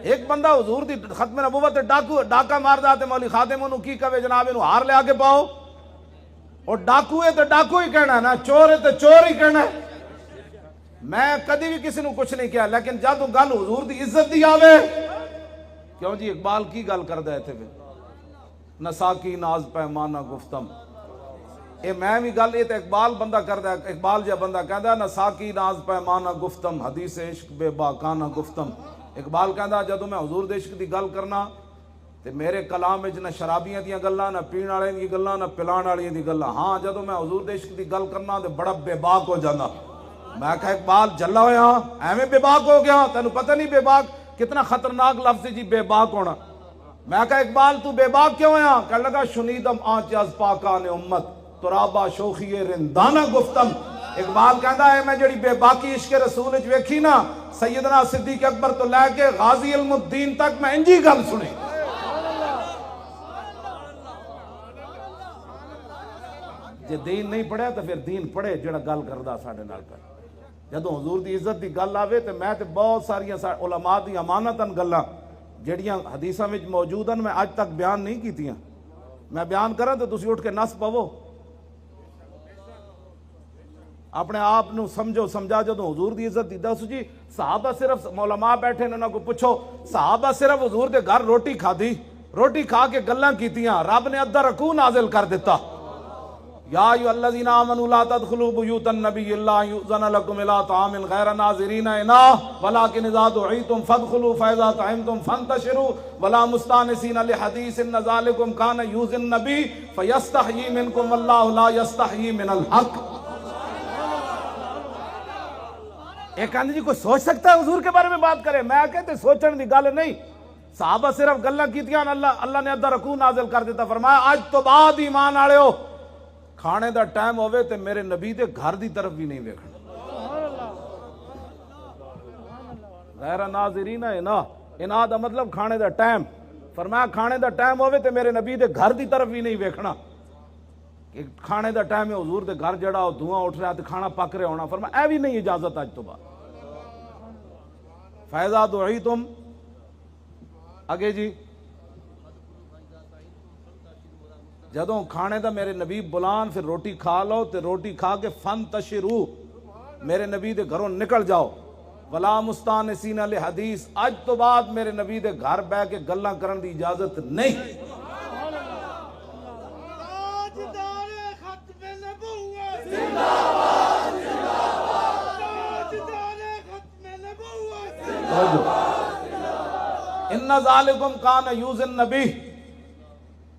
ایک بندہ حضور دی ختم نبوت ڈاکا مار دا تے مولی خادم انہوں کی کہے جناب انہوں ہار لے آگے پاؤ، اور ڈاکو ہے تو ڈاکو ہی کہنا ہے نا، چور ہے تو چور ہی کہنا ہے۔ میں کدی بھی کسی نے کچھ نہیں کیا، لیکن جادو گل حضور دی عزت دی آوے، کیوں جی اقبال کی گل کر دے تھے نساکی ناز پیمانہ گفتم، اے میں بھی گل یہ تو اقبال بندہ کر دے، اقبال جا بندہ کہہ دے نساکی ناز پیمانہ گفتم حدیث عشق بے باکانہ گفتم۔ اقبال کہندا جدوں میں حضور دے عشق دی گل کرنا تے میرے کلام وچ نہ شرابیاں دیاں گلاں، نہ پین والے دی گلاں، نہ پلان والیاں دی گلاں، ہاں جدوں میں حضور دے عشق دی گل کرنا تے بڑا بے باک ہو جانا۔ میں کہا اقبال جلا ہویا ایویں بے باک ہو گیا، تینوں پتہ نہیں بے باک کتنا خطرناک لفظ جی بے باک ہونا۔ میں کہا اقبال تو بے باک کیوں ہویا؟ کہنے لگا شنیدم آنچ از پاکان امت ترابا شوخی رندانہ گفتم۔ اقبال کہندا ہے میں جڑی بے باکی عشق رسول وچ ویکھی نا، سیدنا صدیق اکبر تو لے کے غازی علم الدین تک میں انجی گل سنی۔ جے دین نہیں پڑھیا تو پھر دین پڑھے جڑا گل کردا ساڈے نال کر۔ جدوں حضور دی عزت دی گل آوے تے میں تے بہت ساریاں علماء دی امانتاً گلاں جڑیاں حدیثاں وچ موجود ہیں میں اج تک بیان نہیں کیتیاں، میں بیان کراں تو تسی اٹھ کے نس پو، اپنے آپ نو سمجھو سمجھا۔ جدوں حضور دی عزت دی دس جی صحابہ صرف علماء بیٹھے انہاں کو پوچھو، صحابہ صرف حضور دے گھر روٹی کھادی، روٹی کھا کے گلاں کیتیاں، رب نے ادھا رکوع نازل کر دیتا، یا ایھا الذین آمنوا لا تدخلوا بیوت النبی الا ان یؤذن لکم الی طعام غیر ناظرین اناہ ولکن اذا دعیتم فادخلوا فاذا طعمتم فانتشروا ولا مستانسین لحدیث ان ذلکم کان یؤذی النبی فیستحیی منکم واللہ لا یستحیی من الحق۔ ایک آندھی جی کوئی سوچ سکتا ہے حضور کے بارے میں بات کرے؟ میں کہتے سوچن دی گل نہیں، صحابہ صرف گلاں کیتیاں، اللہ نے ادھا رکوع نازل کر دیتا، فرمایا آج تو بعد ایمان آڑے ہو کھانے دا ٹائم ہوئے تے میرے نبی دے گھر دی طرف بھی نہیں ویکھنا۔ غیر ناظرین اناہ دا مطلب کھانے دا ٹائم، فرمایا کھانے دا ٹائم ہوئے تے میرے نبی دے گھر دی طرف بھی نہیں ویکھنا۔ کھانے دا ٹائم ہے حضور دے گھر جڑا ہو دھواں اٹھ رہا تے کھانا پک رہا ہونا، فرمایا اے بھی نہیں اجازت اج تو بعد۔ فَإِذَا دُعِيتُمْ اگے جی جدوں کھانے دا میرے نبی بلان پھر روٹی کھا لو تے روٹی کھا کے فَانْتَشِرُوا میرے نبی دے گھروں نکل جاؤ، وَلَا مُسْتَانِسِينَ لِحَدِيث اج تو بعد میرے نبی دے گھر بہ کے گلاں کرن دی اجازت نہیں۔ ان ذالکم کان یؤذی النبی،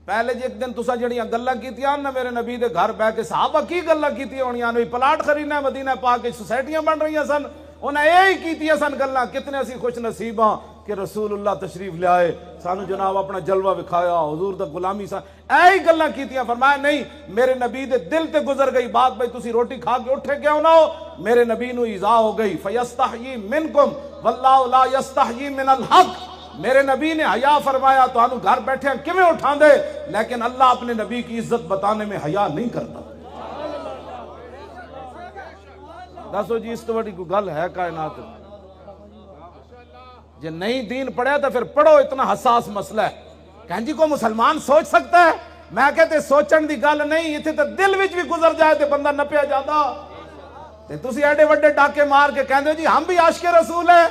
پہلے جی ایک دن تسا جڑیاں گلاں کیتیاں نا میرے نبی دے گھر بہ کے، صحابہ کی گلاں کیتیاں ہونیاں نے، پلاٹ خریدنا مدینہ پاک کے، سوسائٹیاں بن رہی سن، انہیں یہی کیتیاں سن گلاں۔ کتنے اسی خوش نصیب ہاں کہ رسول اللہ تشریف لے آئے، سانو جناب اپنا جلوہ وکھایا، حضور دا غلامی سا ایہی گلاں کیتیاں۔ فرمایا نہیں، میرے نبی دے دل تے گزر گئی بات، بھئی تسی روٹی کھا کے اٹھے کیوں نہ ہو، میرے نبی نو ایذا ہو گئی، فیستحیی منکم واللہ لا یستحیی من الحق، میرے نبی نے حیا فرمایا تو انہوں گھر بیٹھے ہیں کیویں اٹھان دے، لیکن اللہ اپنے نبی کی عزت بتانے میں حیا نہیں کرتا۔ دسو جی اس تو بڑی کوئی گل ہے کائنات میں؟ جے نہیں دین پڑھیا تو پھر پڑھو، اتنا حساس مسئلہ ہے۔ کہیں جی کو مسلمان سوچ سکتا ہے؟ میں کہتے سوچن دی گل نہیں، اتنے تو دل وچ بھی گزر جائے تو بندہ نپیا جاتا۔ تسی ایڈے وڈے ڈاکے مار کے کہندے جی ہم بھی عاشق رسول ہیں،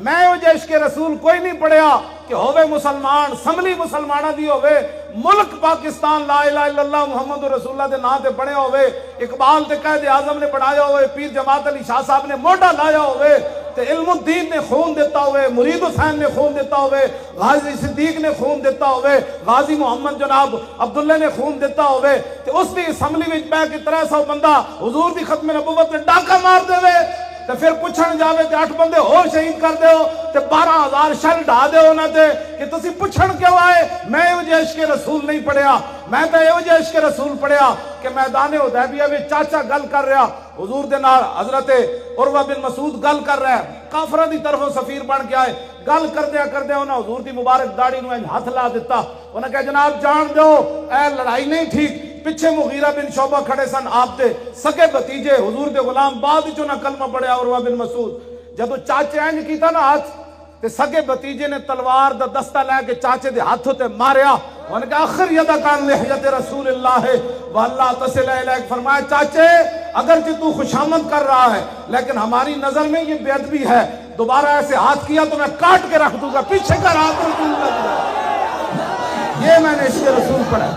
میں وہ جے عشق رسول کوئی نہیں پڑھیا کہ ہوئے مسلمان، سملی مسلمانہ دی ہوئے، ملک پاکستان لا الہ الا اللہ محمد رسول اللہ دے نام تے بڑھے ہوئے، اقبال تے قائد اعظم نے بڑھایا ہوئے، پیر جماعت علی شاہ صاحب نے موڈا لایا ہوئے، تے علم الدین نے خون دیتا ہوئے، مرید حسین نے خون دیتا ہوئے، غازی صدیق نے خون دیتا ہوئے، غازی محمد جناب عبداللہ نے خون دیتا ہوئے، تے اس دی اسمبلی وچ بیٹھ کے 300 بندہ حضور دی ختم نبوت تے ڈاکا مار دے وے، تے پھر پوچھن جاوے تے 8 بندے ہو شہید کر دیو تے 12,000 شل ڈھا دیو نہ تے کہ تسی پوچھن کیوں آئے؟ میں یہ وجہ عشق رسول نہیں پڑھیا، میں تو یہ وجہ عشق رسول پڑھیا کہ میدان حدیبیہ میں چاچا گل کر رہا حضور دے نال، حضرت عروہ بن مسعود گل کر رہا ہے، کافرہ دی طرفوں سفیر بن کے آئے، گل کردیا انہاں حضور دی مبارک داڑھی نو ہاتھ لا دیتا، انہاں کہا جناب جان دو اے لڑائی نہیں ٹھیک۔ پچھے مغیرہ بن شعبہ کھڑے سن، آپ دے سکے بتیجے حضور دے غلام، بعد وچوں نہ کلمہ پڑھیا عروہ بن مسعود، جدو چاچے انج کیتا نا ہاتھ تے سگے بتیجے نے تلوار دا دستہ لے کے چاچے دے ہاتھوں تے ماریا، انہوں نے کہا آخر یدہ کان لحیت رسول اللہ ہے واللہ تصل الیک، فرمایا چاچے اگرچہ تو خوشامد کر رہا ہے لیکن ہماری نظر میں یہ بے ادبی ہے، دوبارہ ایسے ہاتھ کیا تو میں کاٹ کے رکھ دوں گا، پیچھے کا ہاتھ رسول اللہ، یہ میں نے اس کے رسول پڑھا۔